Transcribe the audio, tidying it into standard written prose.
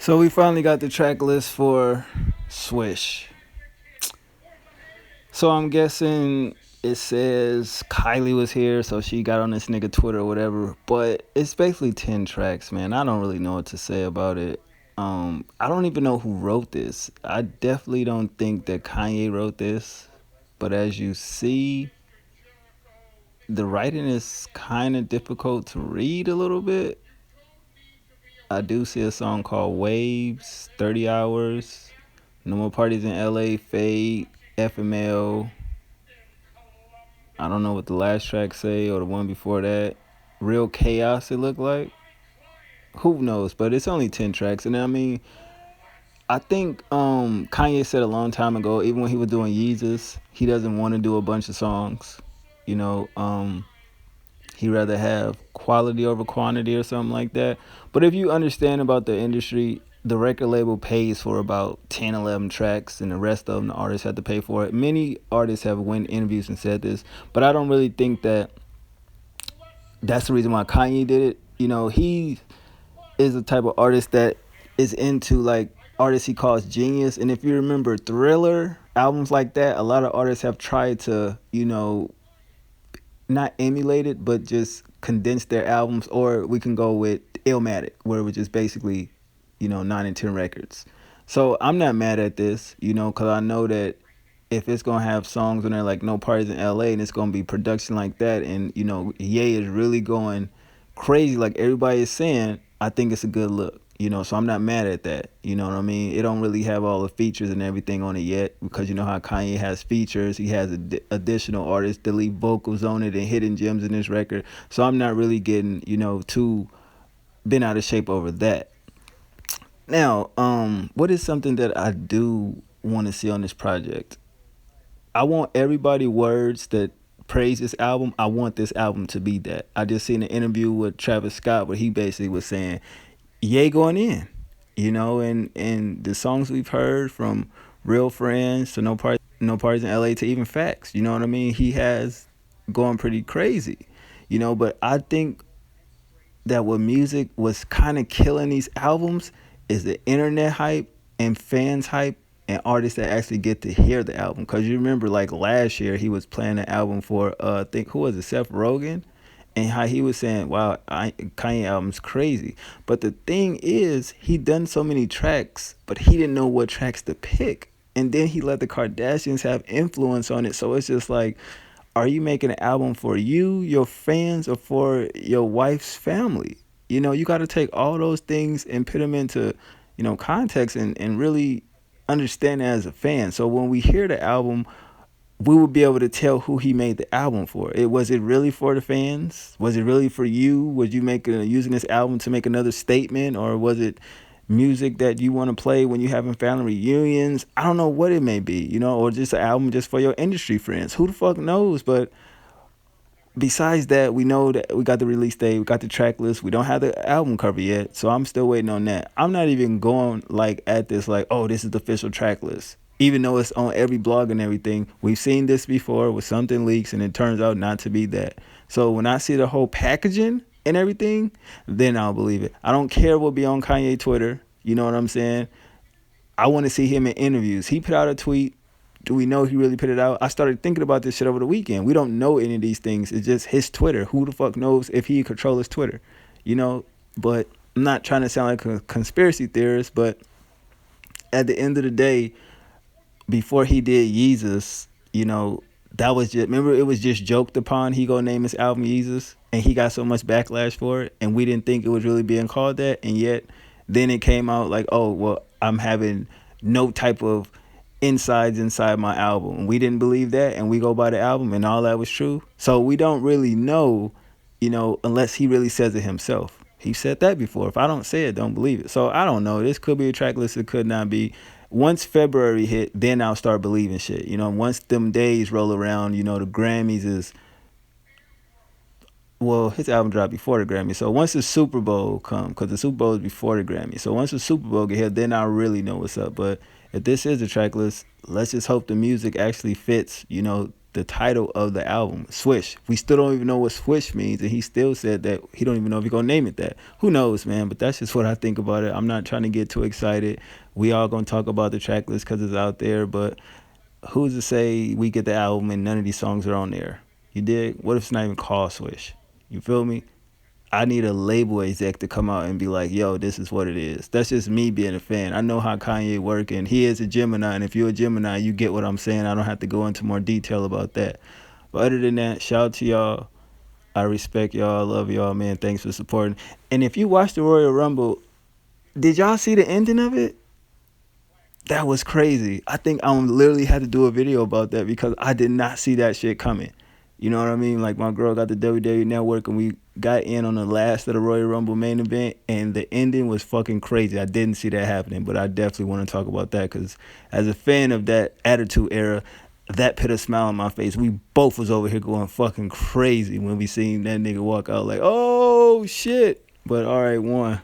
So we finally got the track list for SWISH. So I'm guessing it says Kylie was here, so she got on this nigga Twitter or whatever. But it's basically 10 tracks, man. I don't really know what to say about it. I don't even know who wrote this. I definitely don't think that Kanye wrote this. But as you see, the writing is kind of difficult to read a little bit. I do see a song called Waves, 30 Hours, No More Parties in LA, Fade, FML. I don't know what the last track say or the one before that. Real Chaos, it looked like. Who knows? But it's only 10 tracks. And I mean, I think Kanye said a long time ago, even when he was doing Yeezus, he doesn't want to do a bunch of songs. You know, he'd rather have quality over quantity or something like that. But if you understand about the industry, the record label pays for about 10, 11 tracks, and the rest of them, the artists have to pay for it. Many artists have went interviews and said this, but I don't really think that that's the reason why Kanye did it. You know, he is the type of artist that is into like artists he calls genius. And if you remember Thriller, albums like that, a lot of artists have tried to, not emulate it, but just condense their albums. Or we can go with Illmatic, where it was just basically, 9 and 10 records. So I'm not mad at this, because I know that if it's gonna have songs on there like No Parties in LA and it's gonna be production like that, and Ye is really going crazy like everybody is saying, I think it's a good look. So I'm not mad at that. You know what I mean? It don't really have all the features and everything on it yet, because you know how Kanye has features. He has additional artists that leave vocals on it and hidden gems in this record. So I'm not really getting, too bent out of shape over that. Now, what is something that I do want to see on this project? I want everybody words that praise this album. I want this album to be that. I just seen an interview with Travis Scott where he basically was saying, "Yay going in," and the songs we've heard from Real Friends to No Parties in LA to even Facts. You know what I mean? He has going pretty crazy. But I think that what music was kind of killing these albums is the internet hype and fans hype and artists that actually get to hear the album. Because you remember, like last year, he was playing an album for I think, who was it, Seth Rogen, and how he was saying, "Wow, Kanye album's crazy." But the thing is, he done so many tracks, but he didn't know what tracks to pick, and then he let the Kardashians have influence on it. So it's just like, are you making an album for you, your fans, or for your wife's family? You got to take all those things and put them into, context, and really understand it as a fan. So when we hear the album, we will be able to tell who he made the album for. Was it really for the fans? Was it really for you? Was you using this album to make another statement, or was it music that you want to play when you're having family reunions? I don't know what it may be, or just an album just for your industry friends. Who the fuck knows? But besides that, we know that we got the release date, we got the track list. We don't have the album cover yet, so I'm still waiting on that. I'm not even going like at this like, oh, this is the official track list. Even though it's on every blog and everything, we've seen this before with something leaks and it turns out not to be that. So when I see the whole packaging and everything, then I'll believe it. I don't care what be on Kanye Twitter. You know what I'm saying? I want to see him in interviews. He put out a tweet. Do we know he really put it out? I started thinking about this shit over the weekend. We don't know any of these things. It's just his Twitter. Who the fuck knows if he control his Twitter? But I'm not trying to sound like a conspiracy theorist, but at the end of the day, before he did Yeezus, that was just, remember, it was just joked upon he gonna name his album Yeezus, and he got so much backlash for it, and we didn't think it was really being called that, and yet then it came out like, oh, well, I'm having no type of insides inside my album. And we didn't believe that, and we go by the album and all that was true. So we don't really know, unless he really says it himself. He said that before. If I don't say it, don't believe it. So I don't know. This could be a track list. It could not be. Once February hit, then I'll start believing shit. Once them days roll around, the Grammys is, well, his album dropped before the Grammy. So once the Super Bowl come, because the Super Bowl is before the Grammy. So once the Super Bowl get here, then I really know what's up. But if this is the track list, let's just hope the music actually fits, the title of the album, Swish. We still don't even know what Swish means, and he still said that he don't even know if he's gonna name it that. Who knows, man? But that's just what I think about it. I'm not trying to get too excited. We all gonna talk about the track list because it's out there, but who's to say we get the album and none of these songs are on there? You dig? What if it's not even called Swish? You feel me? I need a label exec to come out and be like, yo, this is what it is. That's just me being a fan. I know how Kanye work, and he is a Gemini, and if you're a Gemini, you get what I'm saying. I don't have to go into more detail about that. But other than that, shout out to y'all. I respect y'all. I love y'all, man. Thanks for supporting. And if you watched the Royal Rumble, did y'all see the ending of it? That was crazy. I think I literally had to do a video about that because I did not see that shit coming. You know what I mean? Like, my girl got the WWE Network, and we got in on the last of the Royal Rumble main event, and the ending was fucking crazy. I didn't see that happening, but I definitely want to talk about that because as a fan of that Attitude Era, that put a smile on my face. We both was over here going fucking crazy when we seen that nigga walk out like, oh, shit. But all right, one.